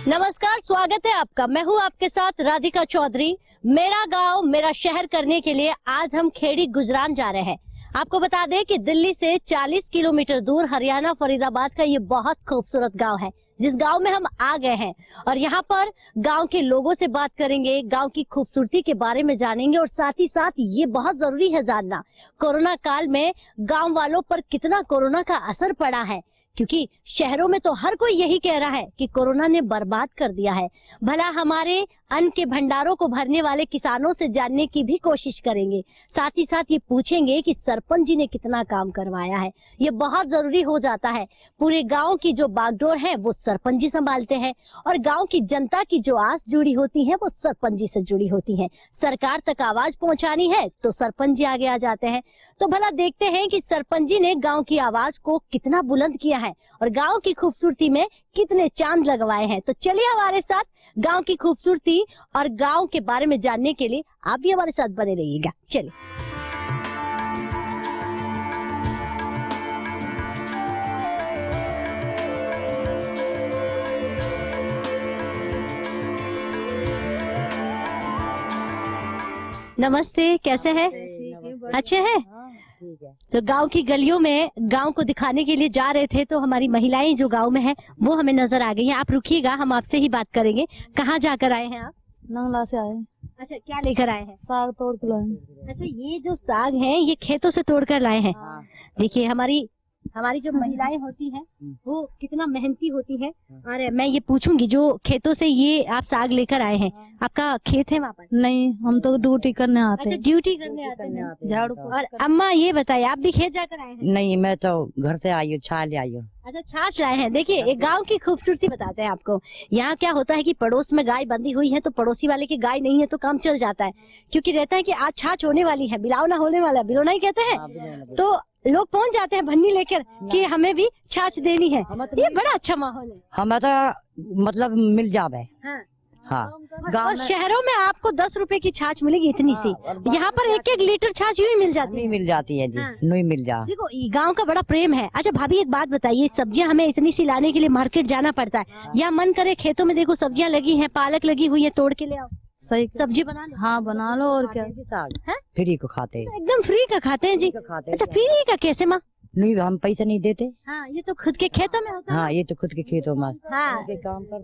नमस्कार, स्वागत है आपका। मैं हूं आपके साथ राधिका चौधरी। मेरा गांव मेरा शहर करने के लिए आज हम खेड़ी गुजरान जा रहे हैं। आपको बता दें कि दिल्ली से 40 किलोमीटर दूर हरियाणा फरीदाबाद का ये बहुत खूबसूरत गांव है, जिस गांव में हम आ गए हैं और यहाँ पर गांव के लोगों से बात करेंगे, गांव की खूबसूरती के बारे में जानेंगे और साथ ही साथ ये बहुत जरूरी है जानना कोरोना काल में गांव वालों पर कितना कोरोना का असर पड़ा है, क्योंकि शहरों में तो हर कोई यही कह रहा है कि कोरोना ने बर्बाद कर दिया है। भला हमारे अन्न के भंडारों को भरने वाले किसानों से जानने की भी कोशिश करेंगे। साथ ही साथ ये पूछेंगे कि सरपंच जी ने कितना काम करवाया है। ये बहुत जरूरी हो जाता है। पूरे गांव की जो बागडोर है वो सरपंच जी संभालते हैं और गांव की जनता की जो आस जुड़ी होती है वो सरपंच जी से जुड़ी होती है। सरकार तक आवाज पहुंचानी है तो सरपंच जी आगे आ जाते हैं। तो भला देखते हैं कि सरपंच जी ने गांव की आवाज को कितना बुलंद किया है और गांव की खूबसूरती में कितने चांद लगवाए हैं। तो चलिए हमारे साथ गांव की खूबसूरती और गांव के बारे में जानने के लिए आप भी हमारे साथ बने रहिएगा। चलिए। नमस्ते, कैसे हैं? अच्छे हैं? तो गांव की गलियों में गांव को दिखाने के लिए जा रहे थे तो हमारी महिलाएं जो गांव में है वो हमें नजर आ गई हैं। आप रुकिएगा, हम आपसे ही बात करेंगे। कहाँ जाकर आए हैं आप? नंगला से आए। अच्छा, क्या लेकर आए हैं? साग तोड़ के लाए। अच्छा, ये जो साग है ये खेतों से तोड़ कर लाए हैं। देखिए हमारी जो महिलाएं होती हैं वो कितना मेहनती होती हैं। और मैं ये पूछूंगी, जो खेतों से ये आप साग लेकर आए हैं, आपका खेत है वहाँ पर? नहीं, हम तो ड्यूटी करने आते हैं। अच्छा, ड्यूटी करने आते हैं, झाड़ू। और अम्मा ये बताइए, आप भी खेत जाकर आए हैं? नहीं, मैं तो घर से आई हूँ, छाछ ले आई हूँ। अच्छा, छाछ लाए हैं। देखिए, एक गांव की खूबसूरती बताते हैं आपको। यहाँ क्या होता है कि पड़ोस में गाय बंधी हुई है तो पड़ोसी वाले की गाय नहीं है तो काम चल जाता है, क्योंकि रहता है कि आज छाछ होने वाली है, बिलावना होने वाला है, बिलोना ही कहते हैं। तो लोग पहुंच जाते हैं भन्नी लेकर कि हमें भी छाछ देनी है। ये बड़ा अच्छा माहौल है। हमें तो मतलब मिल जावे। हाँ। और शहरों में आपको 10 रुपए की छाछ मिलेगी इतनी सी, यहाँ पर 1-1 लीटर छाछ यूं ही मिल जाती है। मिल जाती है जी। हाँ। नहीं मिल जा। देखो, गांव का बड़ा प्रेम है। अच्छा भाभी, एक बात बताइए, सब्जियां हमें इतनी सी लाने के लिए मार्केट जाना पड़ता है, या मन करे खेतों में देखो सब्जियां लगी हैं, पालक लगी हुई है, तोड़ के ले आओ, सही सब्जी बना लो। हाँ, बना लो। और क्या? फ्री को खाते हैं, एकदम फ्री का खाते हैं जी। अच्छा, फ्री का कैसे माँ? नहीं, हम पैसे नहीं देते। हाँ, ये तो खुद के खेतों में होता है। हाँ, ये तो खुद के खेतों में। हाँ,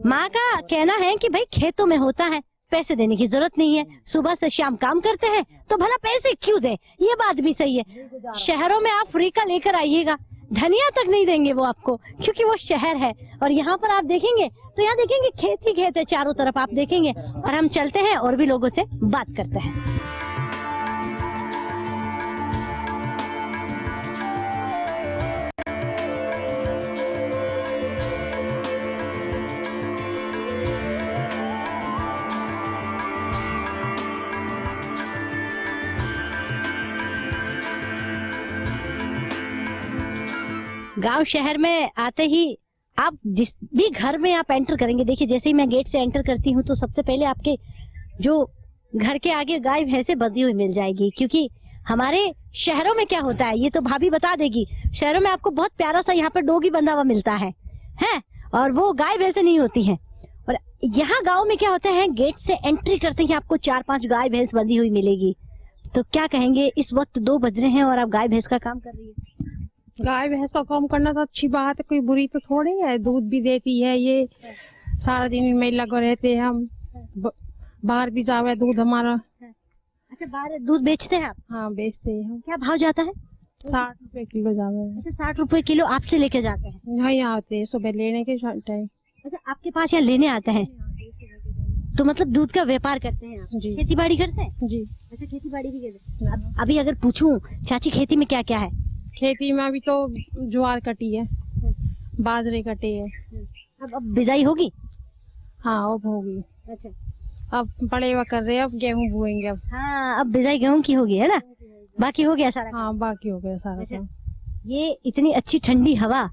माँ का कहना है कि भाई खेतों में होता है, पैसे देने की जरूरत नहीं है, सुबह से शाम काम करते हैं तो भला पैसे क्यों दे। ये बात भी सही है। शहरों में आप फ्री का लेकर आइएगा, धनिया तक नहीं देंगे वो आपको, क्योंकि वो शहर है। और यहाँ पर आप देखेंगे तो यहाँ देखेंगे खेत ही खेत है चारों तरफ, आप देखेंगे। और हम चलते हैं और भी लोगों से बात करते हैं। गांव शहर में आते ही आप जिस भी घर में आप एंटर करेंगे, देखिए जैसे ही मैं गेट से एंटर करती हूँ तो सबसे पहले आपके जो घर के आगे गाय भैंसे बंधी हुई मिल जाएगी। क्योंकि हमारे शहरों में क्या होता है, ये तो भाभी बता देगी, शहरों में आपको बहुत प्यारा सा यहाँ पर डोगी बंधा हुआ मिलता है और वो गाय भैंसे नहीं होती हैं। और यहाँ गाँव में क्या होता है, गेट से एंट्री करते ही आपको 4-5 गाय भैंस बंधी हुई मिलेगी। तो क्या कहेंगे, इस वक्त 2 बज रहे हैं और आप गाय भैंस का काम कर रही है? गाय भैंस का काम करना तो अच्छी बात है, कोई बुरी तो थोड़ी है। दूध भी देती है, ये सारा दिन इनमें लगे रहते हैं हम। बाहर भी जावे दूध हमारा। अच्छा, बाहर दूध बेचते हैं आप? हाँ, बेचते हैं हम। क्या भाव जाता है? 60 रुपए किलो जावे। अच्छा, 60 रुपए किलो आपसे लेके जाते हैं? यहाँ आते हैं सुबह लेने के टाइम। अच्छा, आपके पास यहाँ लेने आते हैं? तो मतलब दूध का व्यापार करते हैं आप? जी। खेती बाड़ी करते हैं जी। अच्छा, खेती बाड़ी भी करते हैं। अभी अगर पूछूं चाची, खेती में क्या क्या है? खेती में अभी तो ज्वार कटी है, बाजरे कटे हैं। अब बिजाई होगी? हाँ, अब होगी। अच्छा, अब बड़े हुआ कर रहे हैं, अब गेहूं बोएंगे अब। हाँ, अब बिजाई गेहूं की होगी, है ना? बाकी हो गया सारा? हाँ, बाकी हो गया सारा। अच्छा, ये इतनी अच्छी ठंडी हवा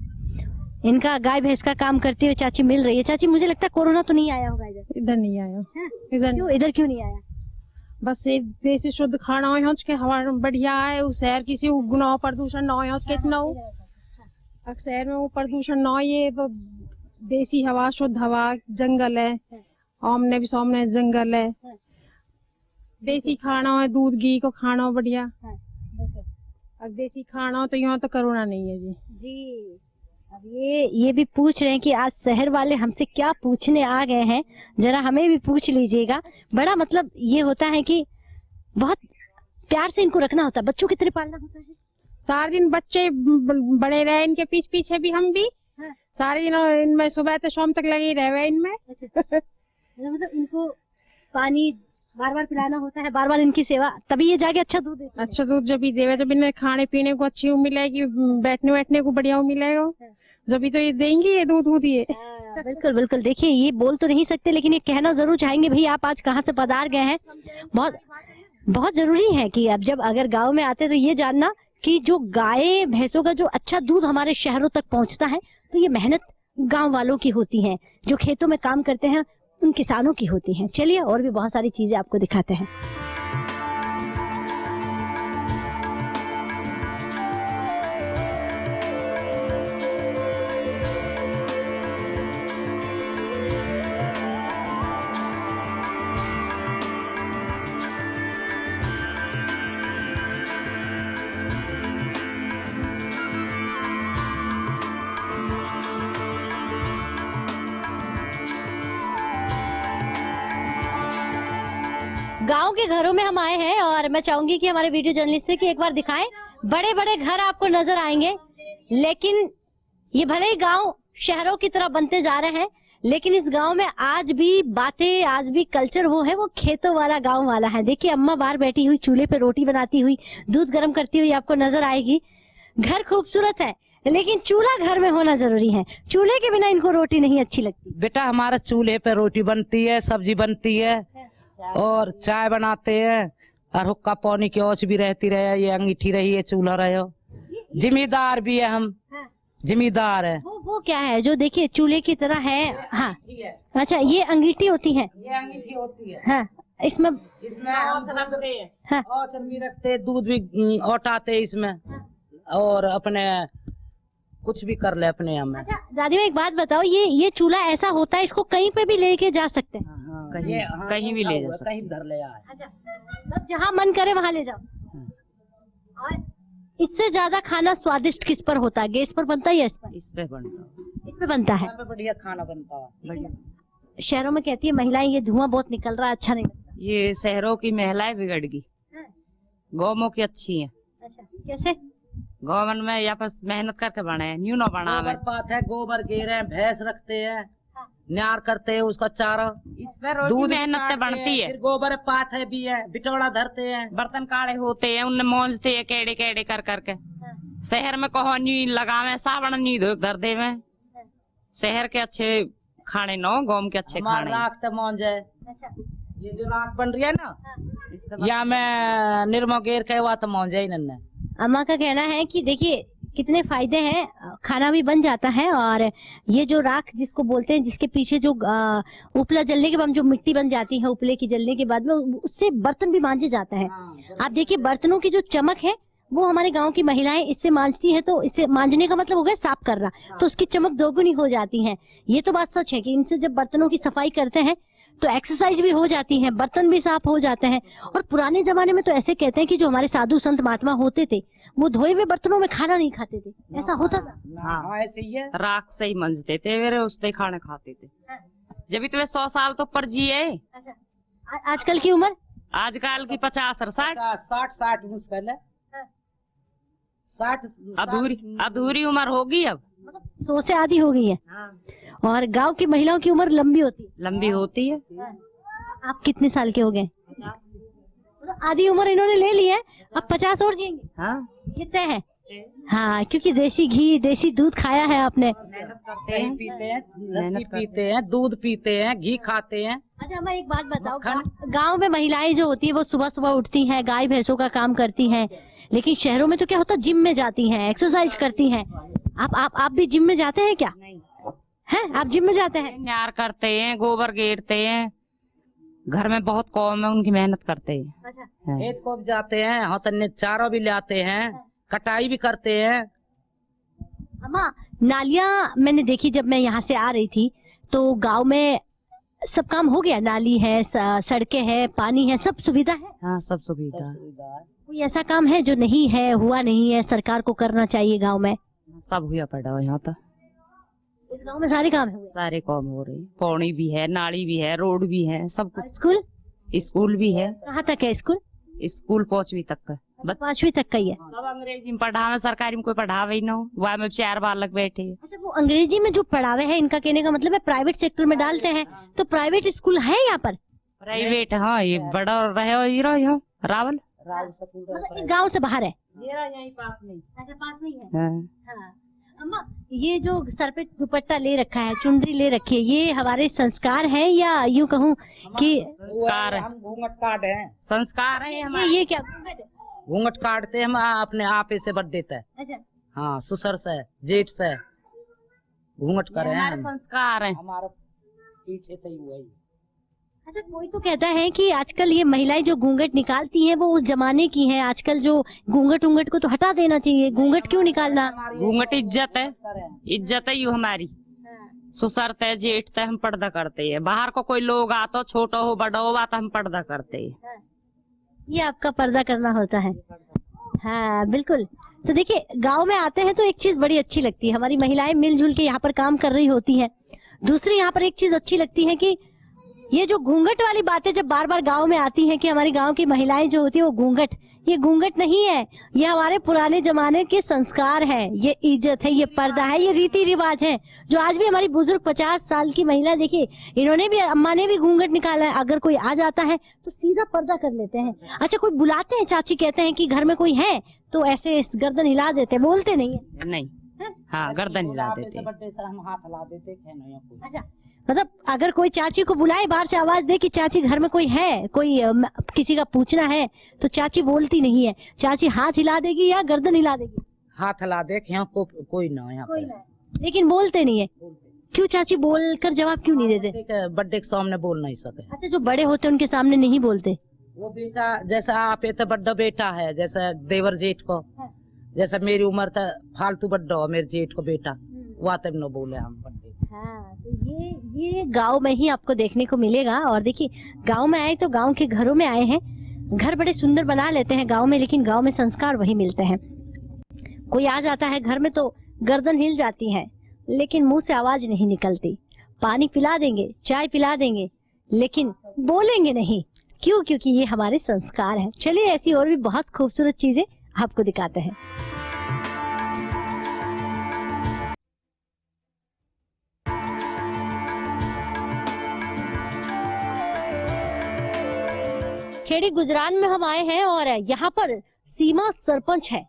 इनका गाय भैंस का काम करते हुए चाची मिल रही है। चाची, मुझे लगता है कोरोना तो नहीं आया होगा इधर? इधर नहीं आया। इधर क्यों नहीं आया? बस ये देसी शुद्ध खाना हो के हवा बढ़िया है। उस शहर किसी गुना प्रदूषण ना हो कितना हो। शहर में वो प्रदूषण ना हो, ये तो देसी हवा, शुद्ध हवा, जंगल है, आमने भी सामने जंगल है, देसी खाना है, दूध घी को खाना हो बढ़िया। अब देसी खाना हो तो यहाँ तो करुणा नहीं है जी। जी अब ये भी पूछ रहे हैं कि आज शहर वाले हमसे क्या पूछने आ गए हैं, जरा हमें भी पूछ लीजिएगा। बड़ा मतलब ये होता है कि बहुत प्यार से इनको रखना होता है, बच्चों की तरह पालना होता है। सारे दिन बच्चे बड़े रहे इनके पीछे भी हम भी सारे दिन, इनमें सुबह से शाम तक लगे रहे इनमें। मतलब इनको पानी बार बार पिलाना होता है, बार बार इनकी सेवा, तभी ये जाके अच्छा दूध देते हैं। अच्छा दूध जब भी देवे, जब इन्हें खाने पीने को अच्छी मिलेगी, बैठने को बढ़िया मिलेगा, जब भी तो ये देंगी ये दूध ये। बिल्कुल बिल्कुल। देखिए ये बोल तो नहीं सकते, लेकिन ये कहना जरूर चाहेंगे, भाई आप आज कहाँ से पधार गए हैं। बहुत बहुत जरूरी है कि अब जब अगर गाँव में आते तो ये जानना कि जो गाय भैंसों का जो अच्छा दूध हमारे शहरों तक पहुंचता है, तो ये मेहनत गांव वालों की होती है, जो खेतों में काम करते हैं उन किसानों की होती है। चलिए और भी बहुत सारी चीजें आपको दिखाते हैं। गांव के घरों में हम आए हैं और मैं चाहूंगी कि हमारे वीडियो जर्नलिस्ट से कि एक बार दिखाएं। बड़े बड़े घर आपको नजर आएंगे, लेकिन ये भले ही गांव शहरों की तरह बनते जा रहे हैं, लेकिन इस गांव में आज भी बातें, आज भी कल्चर वो है, वो खेतों वाला गांव वाला है। देखिए अम्मा बाहर बैठी हुई चूल्हे पे रोटी बनाती हुई, दूध गर्म करती हुई आपको नजर आएगी। घर खूबसूरत है, लेकिन चूल्हा घर में होना जरूरी है। चूल्हे के बिना इनको रोटी नहीं अच्छी लगती। बेटा हमारे चूल्हे पे रोटी बनती है, सब्जी बनती है और चाय बनाते हैं, और हुक्का पानी की औच भी रहती रहे, ये अंगीठी रही है, चूल्हा रहे। जिम्मेदार भी है हम, जिम्मेदार है। वो क्या है जो देखिए चूल्हे की तरह है? हाँ अच्छा, ये अंगीठी होती है। ये अंगीठी होती है। हाँ इसमें औच रखते हैं। हाँ। औच भी रखते हैं, दूध भी औटाते इसमें, और अपने कुछ भी कर ले अपने यहाँ में। अच्छा दादी एक बात बताओ, ये चूल्हा ऐसा होता है, इसको कहीं पे भी लेके जा सकते हैं? कहीं भी ले जा सकते, कहीं धर ले आए। अच्छा मतलब जहाँ मन करे वहाँ ले जाओ। और इससे ज्यादा खाना स्वादिष्ट किस पर होता है? गैस पर बनता है या इस पर? इस पे बनता है। इस पे बनता है। बढ़िया खाना बनता है, बढ़िया। शहरों में कहती है महिलाएं ये धुआं बहुत निकल रहा है, अच्छा नहीं लगता। ये शहरों की महिलाएं बिगड़ गई, गाँवों की अच्छी हैं। अच्छा कैसे? गवर्नमेंट में यहाँ पर मेहनत करके बने, न्यू न बना गोबर पात है, गोबर गेर है, भैंस रखते हैं, न्यार करते हैं उसका चारा, इस पर दूध मेहनत से बनती है। फिर गोबर पात है भी है, बिटौड़ा धरते हैं, बर्तन काले होते हैं, उनने मौजते हैं केड़े केड़े कर करके। शहर में कहो नी लगावे साबण नी धो घर दे में। शहर के अच्छे खाने नो, गाँव के अच्छे खाने। राख मौज है। अच्छा ये जो राख बन रही है ना, या मैं निर्मो गेर के हुआ तो मौज है ही नन्हे। अम्मा का कहना है कि देखिए कितने फायदे हैं, खाना भी बन जाता है, और ये जो राख जिसको बोलते हैं, जिसके पीछे जो उपला जलने के बाद जो मिट्टी बन जाती है, उपले की जलने के बाद में उससे बर्तन भी मांजे जाते हैं। आप देखिए बर्तनों की जो चमक है वो हमारे गांव की महिलाएं इससे मांजती है, तो इससे मांजने का मतलब हो गया साफ करना, तो उसकी चमक दोगुनी हो जाती है। ये तो बात सच है कि इनसे जब बर्तनों की सफाई करते हैं तो एक्सरसाइज भी हो जाती है, बर्तन भी साफ हो जाते हैं। और पुराने जमाने में तो ऐसे कहते हैं कि जो हमारे साधु संत महात्मा होते थे वो धोए हुए बर्तनों में खाना नहीं खाते थे, ऐसा होता था। हाँ ऐसे ही है, राख से ही मंजते थे, वे उससे खाने खाते थे। जब इतने 100 साल तो पर जिए। आजकल की उम्र? आजकल की 50 और 60 मुश्किल है, 60 अधूरी उम्र होगी अब, 100 से आधी हो गई है। और गांव की महिलाओं की उम्र लंबी होती है। लंबी होती है। आप कितने साल के हो गए? आधी उम्र इन्होंने ले ली है, अब 50 और जिएंगे। हाँ ये तय है। हाँ क्योंकि देसी घी देसी दूध खाया है आपने। दही पीते हैं, लस्सी पीते हैं, दूध पीते हैं, घी खाते हैं। अच्छा मैं एक बात बताओ, गांव में महिलाएं जो होती है वो सुबह सुबह उठती हैं, गाय भैंसों का काम करती हैं, लेकिन शहरों में तो क्या होता है, जिम में जाती हैं, एक्सरसाइज करती हैं। आप भी जिम में जाते हैं क्या? नहीं हैं, आप जिम में जाते हैं? न्यार करते हैं, गोबर गेरते हैं, घर में बहुत कौम है उनकी मेहनत करते हैं। अच्छा खेत को भी जाते हैं, हाँ तन्ने चारों भी ले आते हैं, कटाई भी करते हैं। अम्मा, नालियाँ मैंने देखी जब मैं यहाँ से आ रही थी, तो गांव में सब काम हो गया, नाली है, सड़कें हैं, पानी है, सब सुविधा है। हाँ सब सुविधा। कोई ऐसा काम है जो नहीं है, हुआ नहीं है, सरकार को करना चाहिए गांव में? सब हुआ पड़ा है यहाँ तो। इस गांव में सारे काम है। सारे काम हो रहे, पानी भी है, नाली भी है, रोड भी है, सब कुछ। स्कूल? स्कूल भी है। कहाँ तक है स्कूल? स्कूल 5वीं तक का। 5वीं तक का ही है। सब अंग्रेजी में पढ़ावे, सरकारी में कोई पढ़ावे ही ना हो। वहाँ में 4 बालक बैठे हैं। अच्छा, वो अंग्रेजी में जो पढ़ावे हैं, इनका कहने का मतलब है प्राइवेट सेक्टर में डालते हैं, तो प्राइवेट स्कूल है यहाँ पर? प्राइवेट, हाँ, ये बड़ा रहे रावल मतलब इस गांव से बाहर है? यहीं पास में। अच्छा, पास में ही है। हाँ। हाँ। अम्मा, ये जो सर पे दुपट्टा ले रखा है, चुनरी ले रखी है, ये हमारे संस्कार है या यूं कहूँ कि संस्कार है? हम घूंघट काट हैं। संस्कार है हमारे। ये क्या घूंघट है? घूंघट काटते हम अपने आपे से बट देता है। अच्छा, हाँ, ससुर से, जेठ से घूंघट करे हैं। हमारे संस्कार है। हमारा पीछे तो ही हुआ ही। अच्छा, कोई तो कहता है कि आजकल ये महिलाएं जो घूंघट निकालती हैं वो उस जमाने की हैं, आजकल जो घूंघट को तो हटा देना चाहिए। घूंघट क्यों निकालना? घूंघट इज्जत है, इज्जत है यू हमारी। ससुर तय जेठ तय हम पर्दा करते हैं। बाहर को कोई लोग आता, छोटा हो बड़ा हो, आता हम पर्दा करते हैं। ये आपका पर्दा करना होता है। हाँ बिल्कुल। तो देखिए, गांव में आते हैं तो एक चीज बड़ी अच्छी लगती है, हमारी महिलाएं मिलजुल के यहाँ पर काम कर रही होती हैं। दूसरी यहाँ पर एक चीज अच्छी लगती है कि ये जो घूंघट वाली बातें जब बार बार गांव में आती हैं कि हमारी गांव की महिलाएं जो होती है वो घूंघट, ये घूंघट नहीं है, ये हमारे पुराने जमाने के संस्कार है, ये इज्जत है, ये पर्दा है, ये रीति रिवाज है, जो आज भी हमारी बुजुर्ग 50 साल की महिला, देखिए इन्होंने भी, अम्मा ने भी घूंघट निकाला है। अगर कोई आ जाता है तो सीधा पर्दा कर लेते हैं। अच्छा, कोई बुलाते हैं, चाची कहते हैं कि घर में कोई है, तो ऐसे गर्दन हिला देते, बोलते नहीं है? नहीं, हाँ, गर्दन हिला देते। हम हाथ हिला देते। अच्छा, मतलब अगर कोई चाची को बुलाए, बाहर से आवाज दे कि चाची घर में कोई है, कोई किसी का पूछना है, तो चाची बोलती नहीं है, चाची हाथ हिला देगी या गर्दन हिला देगी? हाथ हिला दे, यहाँ कोई ना, यहाँ कोई ना, लेकिन बोलते नहीं है। क्यों चाची बोलकर जवाब क्यों नहीं देते? बर्थडे के सामने बोल नहीं सके। अच्छा, जो बड़े होते हैं उनके सामने नहीं बोलते? वो बेटा जैसे आप तो बड़ा बेटा है, जैसे देवर जेठ को, जैसे मेरी उम्र था फालतू बड्डा हो मेरे जेठ को बेटा, वो तब न बोले हम बड्डे। हाँ, तो ये गांव में ही आपको देखने को मिलेगा। और देखिए, गांव में आए तो गांव के घरों में आए हैं। घर बड़े सुंदर बना लेते हैं गांव में, लेकिन गांव में संस्कार वही मिलते हैं। कोई आ जाता है घर में तो गर्दन हिल जाती है, लेकिन मुंह से आवाज नहीं निकलती। पानी पिला देंगे, चाय पिला देंगे, लेकिन बोलेंगे नहीं। क्यों? क्योंकि ये हमारे संस्कार हैं। चलिए, ऐसी और भी बहुत खूबसूरत चीजें आपको दिखाते हैं। खेड़ी गुजरान में हम आए हैं और यहाँ पर सीमा सरपंच है,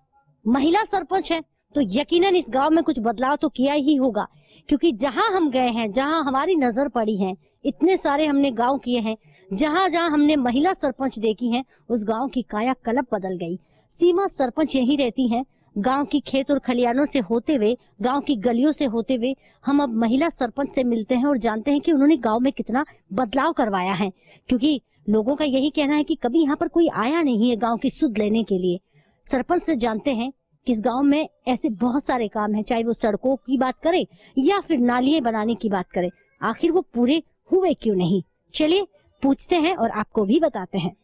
महिला सरपंच है, तो यकीनन इस गांव में कुछ बदलाव तो किया ही होगा। क्योंकि जहां हम गए हैं, जहां हमारी नजर पड़ी है, इतने सारे हमने गांव किए हैं, जहां जहां हमने महिला सरपंच देखी है, उस गांव की काया कल्प बदल गई। सीमा सरपंच यही रहती हैं। गांव की खेत और खलियानों से होते हुए, गांव की गलियों से होते हुए हम अब महिला सरपंच से मिलते हैं और जानते हैं कि उन्होंने गांव में कितना बदलाव करवाया है। क्योंकि लोगों का यही कहना है कि कभी यहाँ पर कोई आया नहीं है गांव की सुध लेने के लिए। सरपंच से जानते हैं कि इस गांव में ऐसे बहुत सारे काम हैं, चाहे वो सड़कों की बात करें या फिर नालियां बनाने की बात करें, आखिर वो पूरे हुए क्यों नहीं। चलिए पूछते हैं और आपको भी बताते हैं।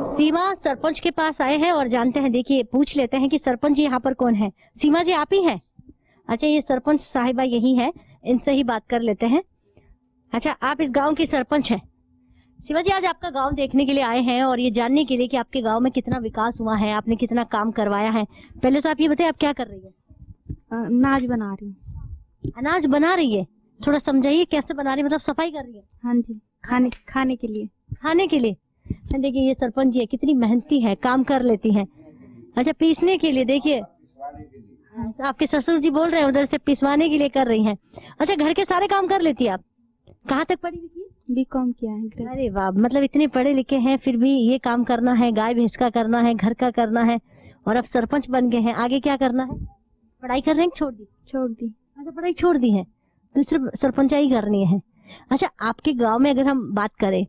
सीमा सरपंच के पास आए हैं और जानते हैं, देखिए पूछ लेते हैं कि सरपंच जी यहाँ पर कौन है। सीमा जी आप ही हैं? अच्छा, ये सरपंच साहिबा यही है, इनसे ही बात कर लेते हैं। अच्छा, आप इस गांव की सरपंच हैं। सीमा जी, आज आपका गांव देखने के लिए आए हैं और ये जानने के लिए कि आपके गांव में कितना विकास हुआ है, आपने कितना काम करवाया है। पहले तो आप ये बताइए, आप क्या कर रही है? अनाज बना रही हूँ। अनाज बना रही है? थोड़ा समझाइए कैसे बना रही है, मतलब सफाई कर रही है? हाँ जी, खाने के लिए। खाने के लिए? देखिए ये सरपंच जी है, कितनी मेहनती है, काम कर लेती हैं। अच्छा, पीसने के लिए देखिए आपके ससुर जी बोल रहे हैं उधर से पिसवाने के लिए कर रही हैं। अच्छा, घर के सारे काम कर लेती है आप? कहाँ तक पढ़ी लिखी है? बीकॉम किया है। अरे वाह, मतलब इतने पढ़े लिखे हैं फिर भी ये काम करना है, गाय भैंस का करना है, घर का करना है, और अब सरपंच बन गए हैं। आगे क्या करना है? पढ़ाई कर रहे हैं? छोड़ दी? अच्छा, पढ़ाई छोड़ दी है, दूसरे सरपंचाई करनी है। अच्छा, आपके गाँव में अगर हम बात करें,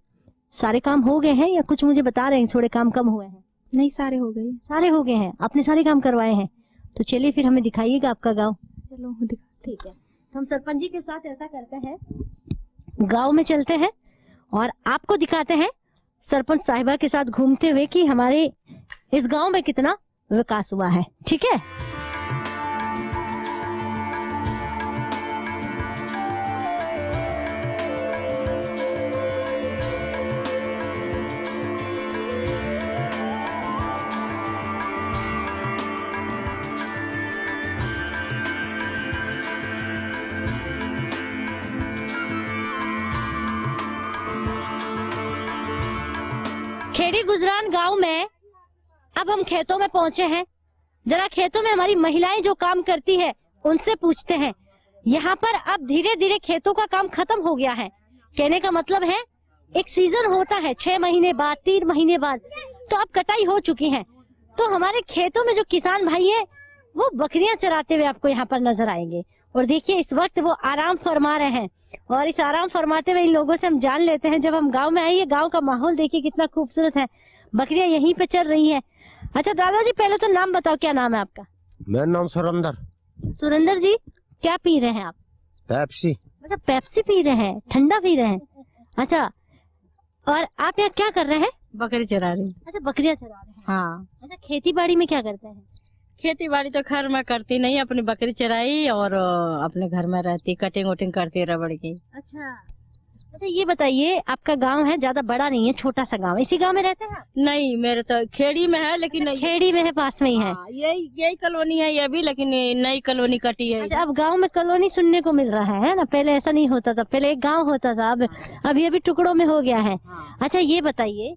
सारे काम हो गए हैं या कुछ मुझे बता रहे हैं थोड़े काम कम हुए हैं? नहीं, सारे हो गए। सारे हो गए हैं, आपने सारे काम करवाए हैं। तो चलिए फिर हमें दिखाइएगा आपका गांव। चलो दिखा। ठीक है, तो हम सरपंच जी के साथ ऐसा करते हैं, गांव में चलते हैं और आपको दिखाते हैं सरपंच साहिबा के साथ घूमते हुए कि हमारे इस गांव में कितना विकास हुआ है। ठीक है, खेड़ी गुजरान गांव में अब हम खेतों में पहुंचे हैं। जरा खेतों में हमारी महिलाएं जो काम करती है उनसे पूछते हैं। यहाँ पर अब धीरे धीरे खेतों का काम खत्म हो गया है। कहने का मतलब है एक सीजन होता है 6 महीने बाद, 3 महीने बाद, तो अब कटाई हो चुकी है। तो हमारे खेतों में जो किसान भाई है वो बकरियां चराते हुए आपको यहाँ पर नजर आएंगे। और देखिए इस वक्त वो आराम फरमा रहे हैं और इस आराम फरमाते हुए इन लोगों से हम जान लेते हैं। जब हम गांव में आए, ये गांव का माहौल देखिए कितना खूबसूरत है, बकरियां यहीं पे चल रही है। अच्छा दादाजी, पहले तो नाम बताओ, क्या नाम है आपका? मेरा नाम सुरेंद्र। सुरेंद्र जी, क्या पी रहे हैं आप? पेप्सी। अच्छा, पेप्सी पी रहे हैं, ठंडा पी रहे हैं। अच्छा, और आप यहाँ क्या कर रहे हैं? बकरी चरा रही। अच्छा, बकरियां चरा रहे हैं। हाँ, अच्छा, खेती बाड़ी में क्या करते हैं? खेती बाड़ी तो घर में करती नहीं, अपनी बकरी चराई और अपने घर में रहती, कटिंग वटिंग करती रबड़ की। अच्छा अच्छा, ये बताइए, आपका गांव है, ज्यादा बड़ा नहीं है, छोटा सा गांव, इसी गांव में रहते हैं आप? नहीं, मेरे तो खेड़ी में है, लेकिन खेड़ी में है, पास में ही है। यही कॉलोनी है ये भी, लेकिन नई कॉलोनी कटी है। अच्छा, अब गांव में कॉलोनी सुनने को मिल रहा है ना, पहले ऐसा नहीं होता था, पहले एक गांव होता था, अब ये भी टुकड़ों में हो गया है। अच्छा, ये बताइए,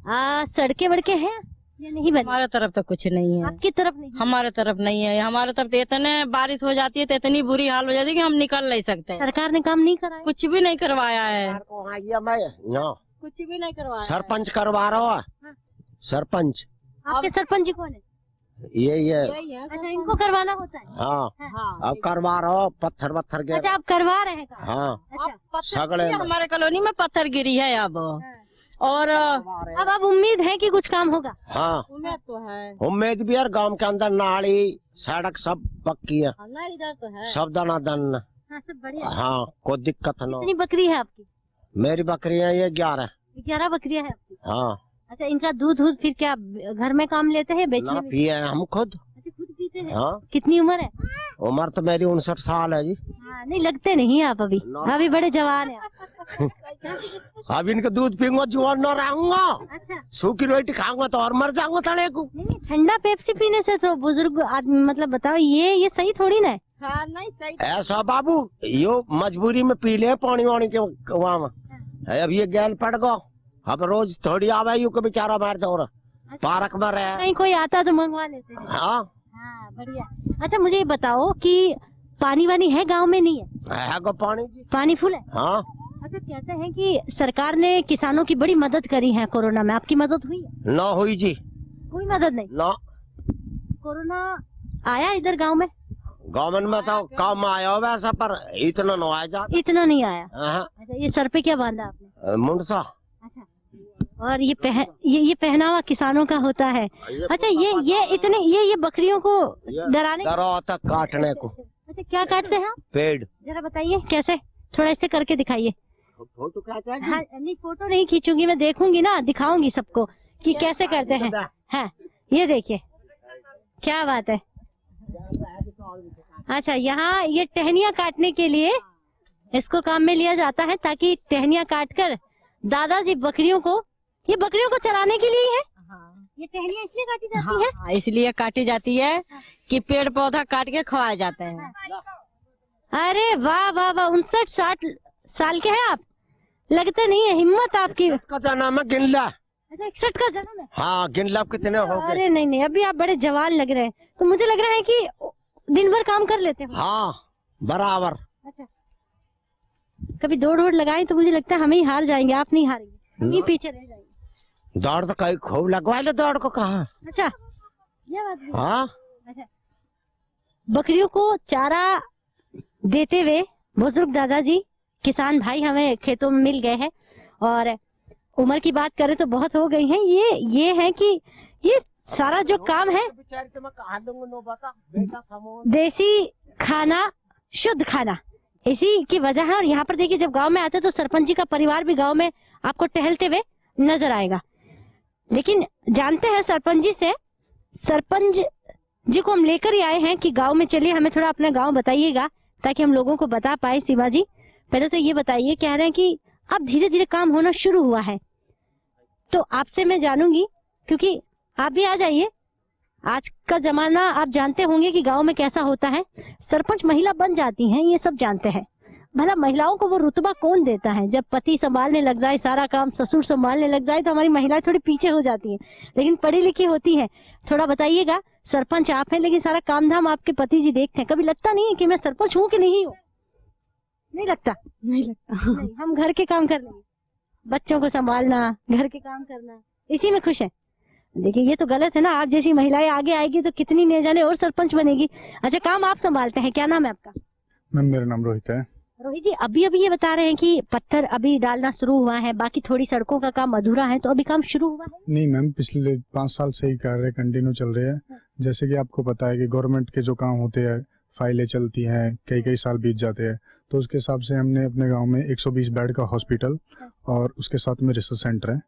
सड़कें वड़के हैं या नहीं बनी? हमारे तरफ तो कुछ नहीं है। आपकी तरफ नहीं? हमारे तरफ नहीं है। हमारे तरफ तो इतने बारिश हो जाती है तो इतनी बुरी हाल हो जाती है कि हम निकल नहीं सकते। सरकार ने काम नहीं कराया? कुछ भी नहीं करवाया है, मैं कुछ भी नहीं करवाया। सरपंच करवा रहा हूँ। सरपंच आपके सरपंच जी कौन है? यही है। अच्छा, इनको करवाना होता है? हाँ, अब करवा रहा हूँ। पत्थर वत्थर गिर। अच्छा, आप करवा रहे हैं काम? हाँ, अच्छा, सगड़े में। हमारे कॉलोनी में पत्थर गिरी है अब, और अब उम्मीद है कि कुछ काम होगा? हाँ, उम्मीद तो है। उम्मीद भी यार, गांव के अंदर नाली सड़क सब पक्की है, नहीं इधर तो है, सब दनादन। हाँ, सब बढ़िया। हाँ, कोई दिक्कत न। कितनी बकरी है आपकी? मेरी बकरियां ये 11। 11 बकरियां है आपकी? हाँ। अच्छा, इनका दूध फिर क्या घर में काम लेते हैं, बेचने ना में? पिए हम खुद। अच्छा, खुद पीते हैं? हाँ। कितनी उम्र है? उम्र तो मेरी 59 साल है जी। हाँ, नहीं लगते नहीं आप अभी बड़े जवान है। अब इनका दूध पीऊंगा जुआन न रहूंगा। अच्छा, सूखी रोटी खाऊंगा तो और मर जाऊंगा तड़े को। नहीं, ठंडा पेप्सी पीने से तो बुजुर्ग आदमी, मतलब बताओ, ये सही थोड़ी ना है। हाँ, नहीं सही। ऐसा बाबू, यो मजबूरी में पी ले पानी वानी के वहाँ में। अब ये गैल पड़ गो, अब रोज थोड़ी आवे यू को बेचारा मार दो। पार्क में रहे, कहीं कोई आता तो मंगवा लेते हैं। हाँ, हाँ, बढ़िया। अच्छा, मुझे ये बताओ कि पानी वानी है गांव में? नहीं है गो पानी। पानी फुल है? हाँ। अच्छा, कहते हैं कि सरकार ने किसानों की बड़ी मदद करी है कोरोना में, आपकी मदद हुई है? न हुई जी, कोई मदद नहीं? न। कोरोना आया इधर गांव में? गवर्नमेंट में तो काम आया हो वैसा, पर इतना न आया जा। इतना नहीं आया? हाँ। अच्छा, ये सर पे क्या बांधा आपने? मुंडसा। अच्छा, और ये पहनावा किसानों का होता है। अच्छा, ये इतने ये बकरियों को डराने? डरा तक काटने को। अच्छा, क्या काटते हैं आप? पेड़। जरा बताइए कैसे, थोड़ा ऐसे करके दिखाइए। फोटो खींचा है? हाँ, नहीं फोटो नहीं खींचूंगी, मैं देखूंगी ना, दिखाऊंगी सबको कि कैसे करते हैं। हाँ, ये देखिए, क्या बात है। अच्छा, यहाँ ये टहनियाँ काटने के लिए इसको काम में लिया जाता है, ताकि टहनियाँ काटकर दादाजी बकरियों को, ये बकरियों को चराने के लिए ही है। ये टहनियाँ इसलिए काटी जाती है? हाँ, इसलिए काटी जाती है कि पेड़ पौधा काट के खवाए जाते हैं। अरे वाह वाह वाह, 59-60 साल के हैं आप, लगते नहीं है, हिम्मत आपकी। का जन्म है गिनला। अच्छा, 61 का जन्म है? हाँ, गिनला कितने हो गए? अरे नहीं, अभी आप बड़े जवान लग रहे हैं, तो मुझे लग रहा है कि दिन भर काम कर लेते हो। हाँ, बराबर। अच्छा, कभी दौड़ लगाई तो मुझे लगता है हम ही हार जाएंगे, आप नहीं हारेंगे, हम ही पीछे रह जाएंगे। दौड़ तो कहीं खूब लगवा ले, दौड़ को कहा। अच्छा, ये बात भी। हाँ। अच्छा, बकरियों को चारा देते हुए बुजुर्ग दादाजी, किसान भाई हमें खेतों में मिल गए हैं, और उम्र की बात करें तो बहुत हो गई है। ये है कि ये सारा जो काम है देसी खाना, शुद्ध खाना, इसी की वजह है। और यहाँ पर देखिए जब गांव में आते तो सरपंच जी का परिवार भी गांव में आपको टहलते हुए नजर आएगा। लेकिन जानते हैं सरपंच जी से, सरपंच जी को हम लेकर ही आए हैं कि गांव में चलिए हमें थोड़ा अपना गांव बताइएगा ताकि हम लोगों को बता पाए। शिवा जी पहले तो ये बताइए, कह रहे हैं कि अब धीरे धीरे काम होना शुरू हुआ है, तो आपसे मैं जानूंगी, क्योंकि आप भी आ जाइए, आज का जमाना आप जानते होंगे कि गांव में कैसा होता है। सरपंच महिला बन जाती हैं, ये सब जानते हैं, भला महिलाओं को वो रुतबा कौन देता है? जब पति संभालने लग जाए सारा काम, ससुर संभालने लग जाए तो हमारी महिलाएं थोड़ी पीछे हो जाती हैं, लेकिन पढ़ी लिखी होती हैं। थोड़ा बताइएगा, सरपंच आप हैं लेकिन सारा काम धाम आपके पति जी देखते हैं, कभी लगता नहीं है कि मैं सरपंच हूँ कि नहीं हूँ? नहीं लगता? नहीं लगता। नहीं, हम घर के काम कर लेंगे, बच्चों को संभालना, घर के काम करना, इसी में खुश है। देखिए ये तो गलत है ना, आप जैसी महिलाएं आगे आएगी तो कितनी न जाने और सरपंच बनेगी। अच्छा, काम आप संभालते हैं, क्या नाम है आपका? मैम मेरा नाम रोहित है। रोहित जी अभी अभी ये बता रहे हैं कि पत्थर अभी डालना शुरू हुआ है, बाकी थोड़ी सड़कों का काम अधूरा है, तो अभी काम शुरू हुआ है? नहीं मैम, पिछले 5 साल से ही कार्य कंटिन्यू चल रहे हैं। जैसे कि आपको पता है कि गवर्नमेंट के जो काम होते हैं, फाइलें चलती हैं, कई कई साल बीत जाते हैं, तो उसके हिसाब से हमने अपने गांव में 120 बेड का हॉस्पिटल और उसके साथ में रिसर्च सेंटर है,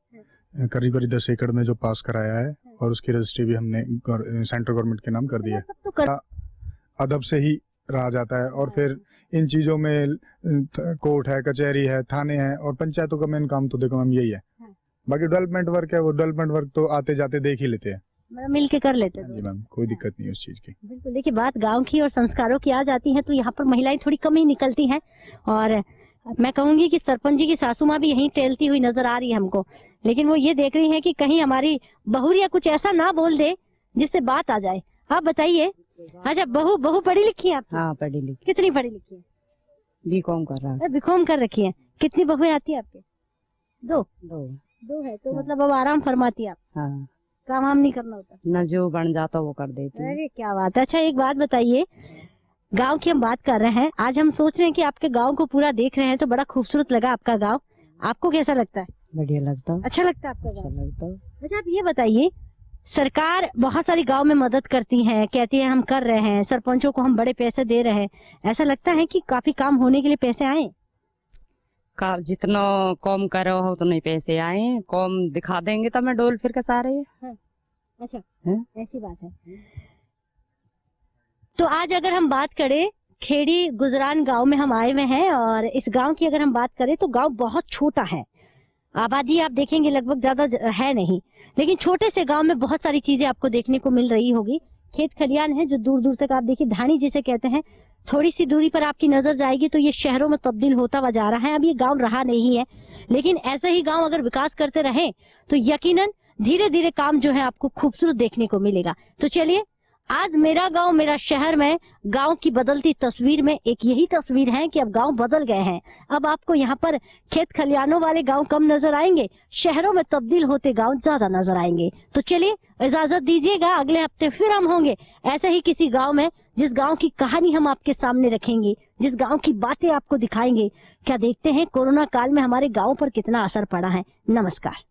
करीब करीब 10 एकड़ में जो पास कराया है, और उसकी रजिस्ट्री भी हमने सेंट्रल गवर्नमेंट के नाम कर दी है। अदब से ही रहा जाता है, और फिर इन चीजों में कोर्ट है, कचहरी है, थाने हैं, और पंचायतों का मेन काम तो देखो मैम यही है। बाकी डेवलपमेंट वर्क है, वो डेवलपमेंट वर्क तो आते जाते देख ही लेते हैं, मतलब मिल के कर लेते हैं। जी मैम, कोई दिक्कत नहीं उस चीज की। बिल्कुल, देखिए बात गांव की और संस्कारों की आ जाती है तो यहाँ पर महिलाएं थोड़ी कम ही निकलती हैं, और मैं कहूंगी कि सरपंच जी की सासू माँ भी यहीं टहलती हुई नजर आ रही है हमको, लेकिन वो ये देख रही है कि कहीं हमारी बहू या कुछ ऐसा ना बोल दे जिससे बात आ जाए। आप बताइए। अच्छा, बहू पढ़ी लिखी है आप? हाँ पढ़ी लिखी। कितनी पढ़ी लिखी है? बीकॉम कर रहा है। बीकॉम कर रखी है। कितनी बहुएं आती है आपके? दो है तो हाँ। मतलब अब आराम फरमाती है आप, हाँ, काम वाम नहीं करना होता? न जो बन जाता वो कर देती है। अरे क्या बात है। अच्छा एक बात बताइए, गांव की हम बात कर रहे हैं, आज हम सोच रहे हैं कि आपके गांव को पूरा देख रहे हैं तो बड़ा खूबसूरत लगा आपका गांव, आपको कैसा लगता है? बढ़िया लगता है। अच्छा लगता है आपका अच्छा गांव? लगता है। अच्छा आप ये बताइए, सरकार बहुत सारी गांव में मदद करती है, कहती है हम कर रहे हैं, सरपंचों को हम बड़े पैसे दे रहे हैं, ऐसा लगता है कि काफी काम होने के लिए पैसे आए? जितना कम करो हो उतने पैसे आए, कम दिखा देंगे तो मैं डोल फिर के सारे। अच्छा हैं? ऐसी बात है। तो आज अगर हम बात करें, खेड़ी गुजरान गांव में हम आए हुए हैं, और इस गांव की अगर हम बात करें तो गांव बहुत छोटा है, आबादी आप देखेंगे लगभग ज्यादा है नहीं, लेकिन छोटे से गांव में बहुत सारी चीजें आपको देखने को मिल रही होगी। खेत खलियान है जो दूर दूर तक आप देखिए, ढाणी जिसे कहते हैं, थोड़ी सी दूरी पर आपकी नजर जाएगी तो ये शहरों में तब्दील होता हुआ जा रहा है। अब ये गांव रहा नहीं है, लेकिन ऐसे ही गांव अगर विकास करते रहे तो यकीनन धीरे धीरे काम जो है आपको खूबसूरत देखने को मिलेगा। तो चलिए, आज मेरा गांव मेरा शहर में गांव की बदलती तस्वीर में एक यही तस्वीर है कि अब गांव बदल गए हैं। अब आपको यहाँ पर खेत खलियानों वाले गांव कम नजर आएंगे, शहरों में तब्दील होते गांव ज्यादा नजर आएंगे। तो चलिए इजाजत दीजिएगा, अगले हफ्ते फिर हम होंगे ऐसे ही किसी गांव में, जिस गांव की कहानी हम आपके सामने रखेंगे, जिस गांव की बातें आपको दिखाएंगे। क्या देखते हैं कोरोना काल में हमारे गाँव पर कितना असर पड़ा है। नमस्कार।